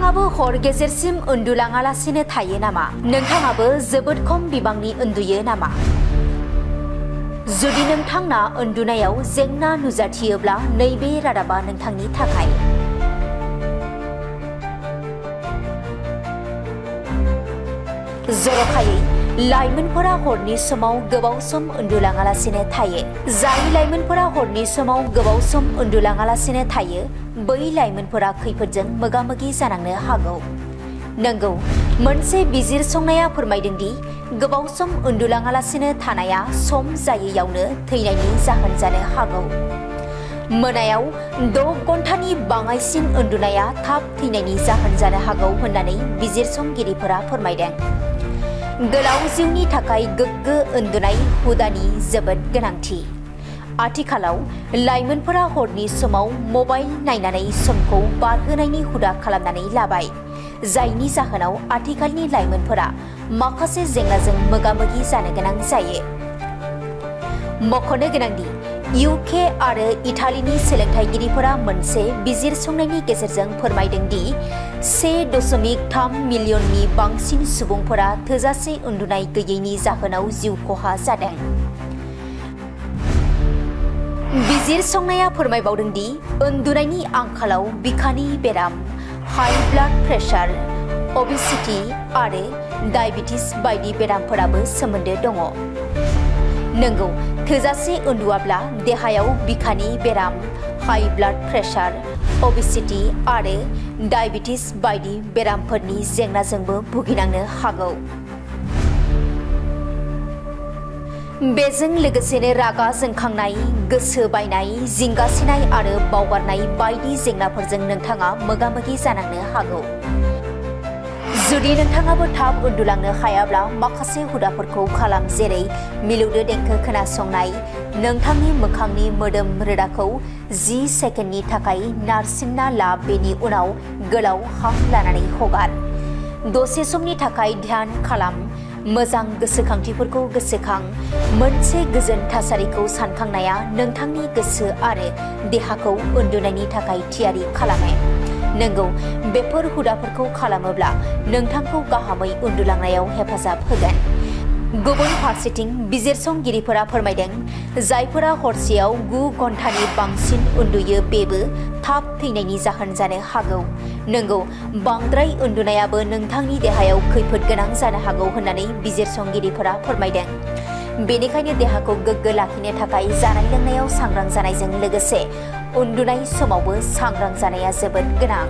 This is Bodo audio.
नोंथाङाबो हर गेजेरसिम उन्दुलाङालासिनो थायो नामा? नोंथाङाबो जोबोद खम बिबांनि उन्दुयो नामा? जुदि नोंथांना उन्दुनायाव जेंना नुजाथियोब्ला नैबे रादाबा नोंथांनि थाखाय। जरखायै लाइमोनफोरा हरनि समाव गोबाव सम उन्दुलाङालासिनो थायो। जाय लाइमोनफोरा हरनि समाव गोबाव सम उन्दुलाङालासिनो थायो, बै लाइमोनफोरा खैफोदजों मोगा-मोगि जानांनो हागौ। नंगौ, मोनसे बिजिरसंनाया फोरमायदों दि गोबाव सम उन्दुलाङालासिनो थानाया सम जायैयावनो थैनायनि जाहोन जानो हागौ। मोनायाव 6 घन्टानि बाङाइसिन उन्दुनाया थाब थैनायनि जाहोन जानो हागौ होननानै बिजिरसंगिरिफोरा फोरमायदों। गोलाव जिउनि थाखाय गोग्गो उन्दुनाय हुदानि जोबोद गोनांथि। आथिखालाव लाइमोनफोरा हरनि समाव मबाइल नायनानै समखौ बारहोनायनि हुदा खालामनानै लाबाय, जायनि जाहोनाव आथिखालनि लाइमोनफोरा माखासे जेंनाजों मोगा-मोगि जानो गोनां जायो। मख'नो गोनांदि UK आरो इटालीनि सोलोंथाइगिरिफोरा मोनसे बिजिरसंनायनि गेजेरजों फोरमायदों दि 1.3 मिलियननि बांसिन सुबुंफोरा थोजासे उन्दुनाय गैयैनि जाहोनाव जिउ खहा जादों। बिजिरसंनाया फोरमायबावदों दि उन्दुनायनि आंखालाव बिखानि बेराम, हाई ब्लाड प्रेसार, ओबेसिटी आरो डायबिटिस बायदि बेरामफोराबो सोमोन्दो दङ। नंगौ, थोजासे उन्दुआब्ला देहायाव बिखानि बेराम, हाई ब्लाड प्रेसार, ओबेसिटी आरो डायबिटिस बायदि बेरामफोरनि जेंनाजोंबो भुगिनांनो हागौ। बेजों लोगोसेनो रागा जोंखांनाय, गोसो बायनाय, जिंगासिनाय आरो बावगारनाय बायदि जेंनाफोरजों नोंथाङा मोगा-मोगि जानांनो हागौ। जुदि नोंथाङाबो थाब उन्दुलांनो हायाब्ला माखासे हुदाफोरखौ खालाम, जेरै मिलौदो देंखो खोनासंनाय। नोंथांनि मोखांनि मोदोम रोदाखौ 10 सेकेन्डनि थाखाय नारसिनना ला, बेनि उनाव गोलाव हां लानानै हगार। दसे समनि थाखाय ध्यान खालाम। मोजां गोसोखांथिफोरखौ गोसोखां। मोनसे गोजोन थासारिखौ सानखांनाया नोंथांनि गोसो आरो देहाखौ उन्दुनायनि थाखाय थियारि खालामो। नंगौ, बेफोर हुदाफोरखौ खालामोब्ला नोंथांखौ गाहामै उन्दुलांनायाव हेफाजाब होगोन। गुबुन फारसेथिं बिजिरसंगिरिफोरा फोरमायदों, जायफोरा हरसेयाव 9 घन्टानि बांसिन उन्दुयो बेबो थाब थैनायनि जाहोन जानो हागौ। नंगौ, बांद्राय उन्दुनायाबो नोंथांनि देहायाव खैफोद गोनां जानो हागौ होननानै बिजिरसंगिरिफोरा फोरमायदों। बेनिखायनो देहाखौ गोग्गो लाखिनो थाखाय जानाय लोंनायाव सांग्रां जानायजों लोगोसे उन्दुनाय समावबो सांग्रां जानाया जोबोद गोनां।